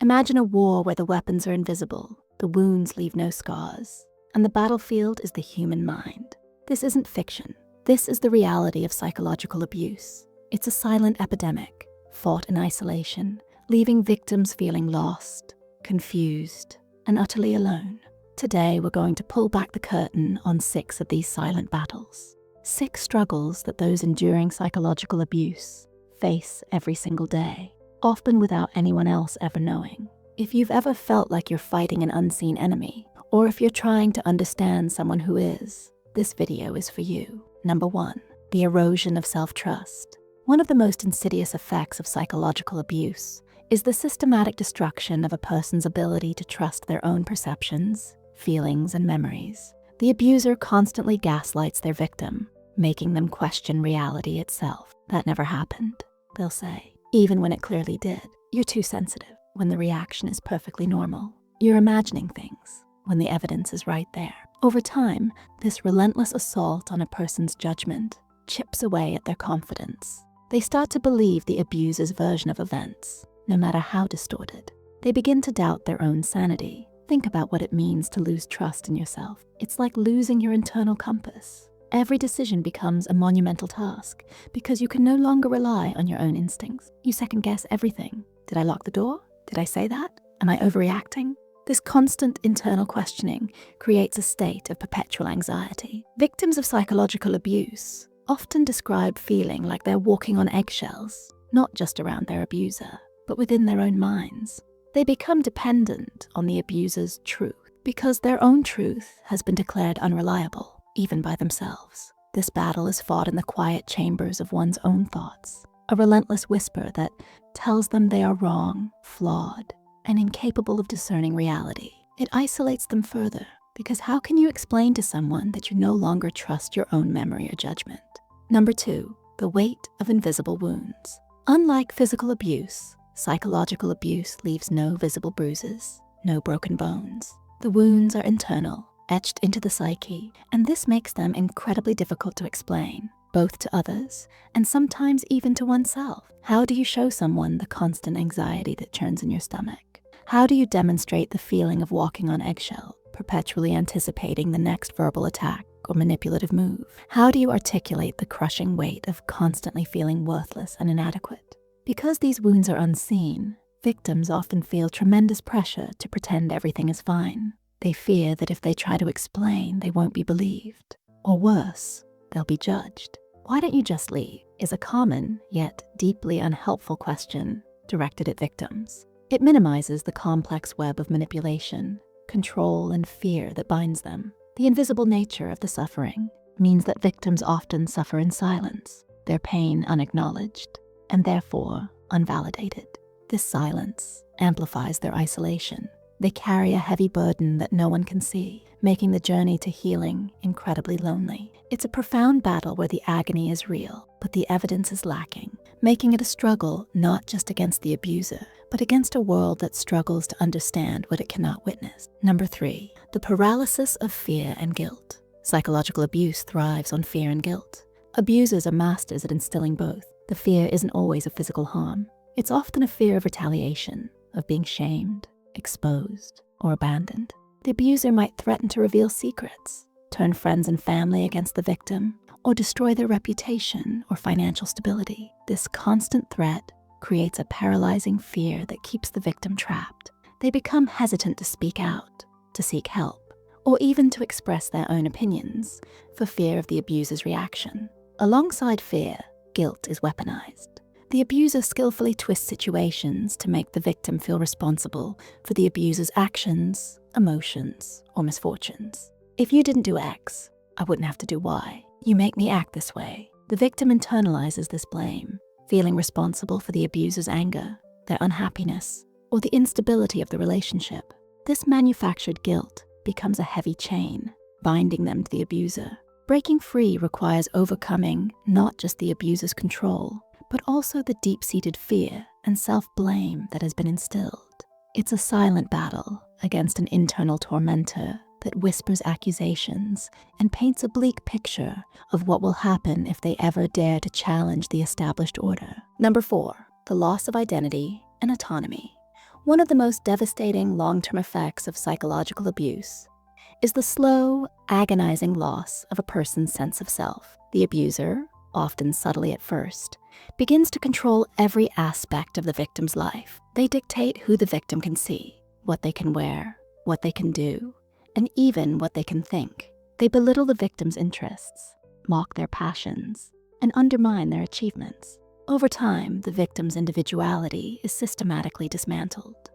Imagine a war where the weapons are invisible, the wounds leave no scars, and the battlefield is the human mind. This isn't fiction. This is the reality of psychological abuse. It's a silent epidemic, fought in isolation, leaving victims feeling lost, confused, and utterly alone. Today, we're going to pull back the curtain on 6 of these silent battles. 6 struggles that those enduring psychological abuse face every single day, often without anyone else ever knowing. If you've ever felt like you're fighting an unseen enemy, or if you're trying to understand someone who is, this video is for you. Number 1, the erosion of self-trust. One of the most insidious effects of psychological abuse is the systematic destruction of a person's ability to trust their own perceptions, feelings, and memories. The abuser constantly gaslights their victim, making them question reality itself. That never happened, they'll say, even when it clearly did. You're too sensitive when the reaction is perfectly normal. You're imagining things when the evidence is right there. Over time, this relentless assault on a person's judgment chips away at their confidence. They start to believe the abuser's version of events, no matter how distorted. They begin to doubt their own sanity. Think about what it means to lose trust in yourself. It's like losing your internal compass. Every decision becomes a monumental task because you can no longer rely on your own instincts. You second-guess everything. Did I lock the door? Did I say that? Am I overreacting? This constant internal questioning creates a state of perpetual anxiety. Victims of psychological abuse often describe feeling like they're walking on eggshells, not just around their abuser, but within their own minds. They become dependent on the abuser's truth because their own truth has been declared unreliable, even by themselves. This battle is fought in the quiet chambers of one's own thoughts, a relentless whisper that tells them they are wrong, flawed, and incapable of discerning reality. It isolates them further, because how can you explain to someone that you no longer trust your own memory or judgment? Number 2, the weight of invisible wounds. Unlike physical abuse, psychological abuse leaves no visible bruises, no broken bones. The wounds are internal, etched into the psyche, and this makes them incredibly difficult to explain, both to others and sometimes even to oneself. How do you show someone the constant anxiety that churns in your stomach? How do you demonstrate the feeling of walking on eggshells, perpetually anticipating the next verbal attack or manipulative move? How do you articulate the crushing weight of constantly feeling worthless and inadequate? Because these wounds are unseen, victims often feel tremendous pressure to pretend everything is fine. They fear that if they try to explain, they won't be believed. Or worse, they'll be judged. Why don't you just leave? Is a common, yet deeply unhelpful question directed at victims. It minimizes the complex web of manipulation, control, and fear that binds them. The invisible nature of the suffering means that victims often suffer in silence, their pain unacknowledged, and therefore unvalidated. This silence amplifies their isolation. They carry a heavy burden that no one can see, making the journey to healing incredibly lonely. It's a profound battle where the agony is real, but the evidence is lacking, making it a struggle not just against the abuser, but against a world that struggles to understand what it cannot witness. Number 3, the paralysis of fear and guilt. Psychological abuse thrives on fear and guilt. Abusers are masters at instilling both. The fear isn't always of physical harm. It's often a fear of retaliation, of being shamed, exposed, or abandoned. The abuser might threaten to reveal secrets, turn friends and family against the victim, or destroy their reputation or financial stability. This constant threat creates a paralyzing fear that keeps the victim trapped. They become hesitant to speak out, to seek help, or even to express their own opinions for fear of the abuser's reaction. Alongside fear, guilt is weaponized. The abuser skillfully twists situations to make the victim feel responsible for the abuser's actions, emotions, or misfortunes. If you didn't do X, I wouldn't have to do Y. You make me act this way. The victim internalizes this blame, feeling responsible for the abuser's anger, their unhappiness, or the instability of the relationship. This manufactured guilt becomes a heavy chain, binding them to the abuser. Breaking free requires overcoming not just the abuser's control, but also the deep-seated fear and self-blame that has been instilled. It's a silent battle against an internal tormentor that whispers accusations and paints a bleak picture of what will happen if they ever dare to challenge the established order. Number 4, the loss of identity and autonomy. One of the most devastating long-term effects of psychological abuse is the slow, agonizing loss of a person's sense of self. The abuser, often subtly at first, begins to control every aspect of the victim's life. They dictate who the victim can see, what they can wear, what they can do, and even what they can think. They belittle the victim's interests, mock their passions, and undermine their achievements. Over time, the victim's individuality is systematically dismantled.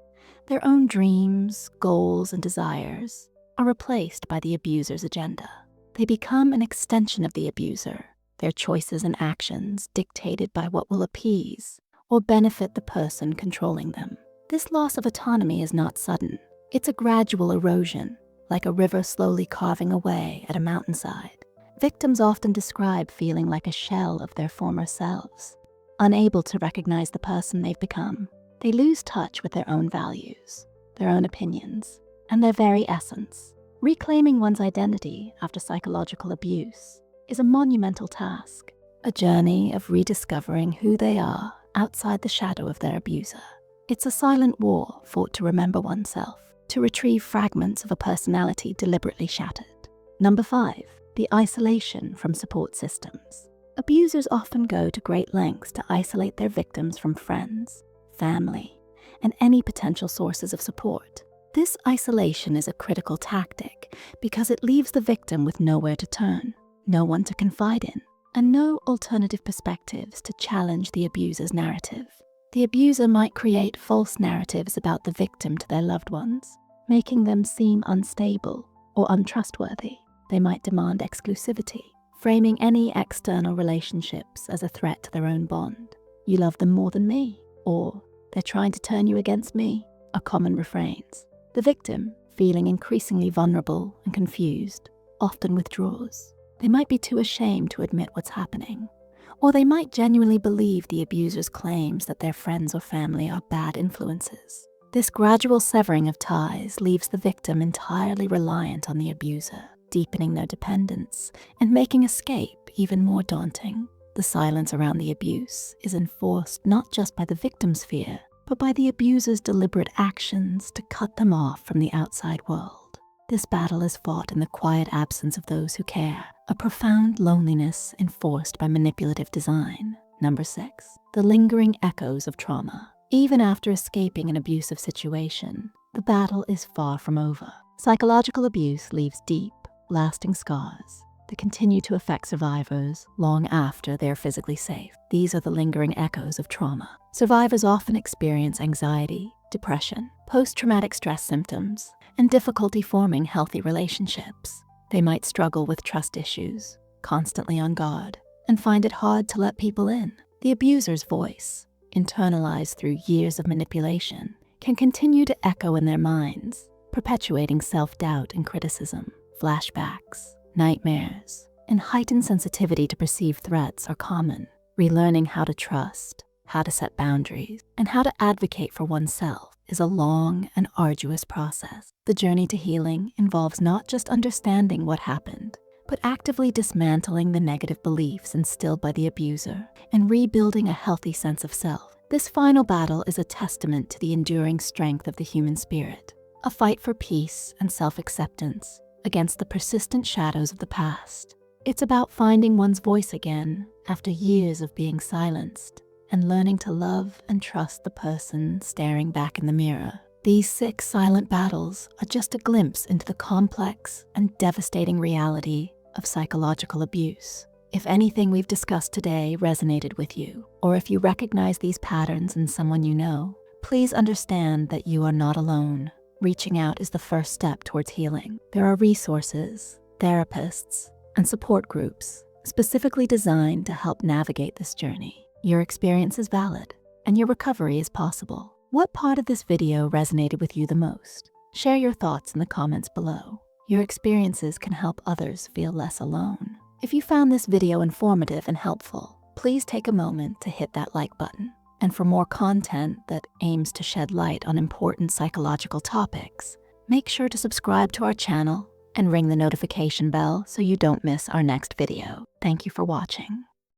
Their own dreams, goals, and desires are replaced by the abuser's agenda. They become an extension of the abuser, their choices and actions dictated by what will appease or benefit the person controlling them. This loss of autonomy is not sudden. It's a gradual erosion, like a river slowly carving away at a mountainside. Victims often describe feeling like a shell of their former selves, unable to recognize the person they've become. They lose touch with their own values, their own opinions, and their very essence. Reclaiming one's identity after psychological abuse is a monumental task, a journey of rediscovering who they are outside the shadow of their abuser. It's a silent war fought to remember oneself, to retrieve fragments of a personality deliberately shattered. Number 5, the isolation from support systems. Abusers often go to great lengths to isolate their victims from friends, family, and any potential sources of support. This isolation is a critical tactic because it leaves the victim with nowhere to turn, no one to confide in, and no alternative perspectives to challenge the abuser's narrative. The abuser might create false narratives about the victim to their loved ones, making them seem unstable or untrustworthy. They might demand exclusivity, framing any external relationships as a threat to their own bond. "You love them more than me," or "they're trying to turn you against me," are common refrains. The victim, feeling increasingly vulnerable and confused, often withdraws. They might be too ashamed to admit what's happening, or they might genuinely believe the abuser's claims that their friends or family are bad influences. This gradual severing of ties leaves the victim entirely reliant on the abuser, deepening their dependence and making escape even more daunting. The silence around the abuse is enforced not just by the victim's fear, but by the abuser's deliberate actions to cut them off from the outside world. This battle is fought in the quiet absence of those who care, a profound loneliness enforced by manipulative design. Number 6, the lingering echoes of trauma. Even after escaping an abusive situation, the battle is far from over. Psychological abuse leaves deep, lasting scars that continue to affect survivors long after they're physically safe. These are the lingering echoes of trauma. Survivors often experience anxiety, depression, post-traumatic stress symptoms, and difficulty forming healthy relationships. They might struggle with trust issues, constantly on guard, and find it hard to let people in. The abuser's voice, internalized through years of manipulation, can continue to echo in their minds, perpetuating self-doubt and criticism. Flashbacks, nightmares, and heightened sensitivity to perceived threats are common. Relearning how to trust, how to set boundaries, and how to advocate for oneself is a long and arduous process. The journey to healing involves not just understanding what happened, but actively dismantling the negative beliefs instilled by the abuser and rebuilding a healthy sense of self. This final battle is a testament to the enduring strength of the human spirit, a fight for peace and self-acceptance against the persistent shadows of the past. It's about finding one's voice again after years of being silenced and learning to love and trust the person staring back in the mirror. These 6 silent battles are just a glimpse into the complex and devastating reality of psychological abuse. If anything we've discussed today resonated with you, or if you recognize these patterns in someone you know, please understand that you are not alone. Reaching out is the first step towards healing. There are resources, therapists, and support groups specifically designed to help navigate this journey. Your experience is valid, and your recovery is possible. What part of this video resonated with you the most? Share your thoughts in the comments below. Your experiences can help others feel less alone. If you found this video informative and helpful, please take a moment to hit that like button. And for more content that aims to shed light on important psychological topics, make sure to subscribe to our channel and ring the notification bell so you don't miss our next video. Thank you for watching.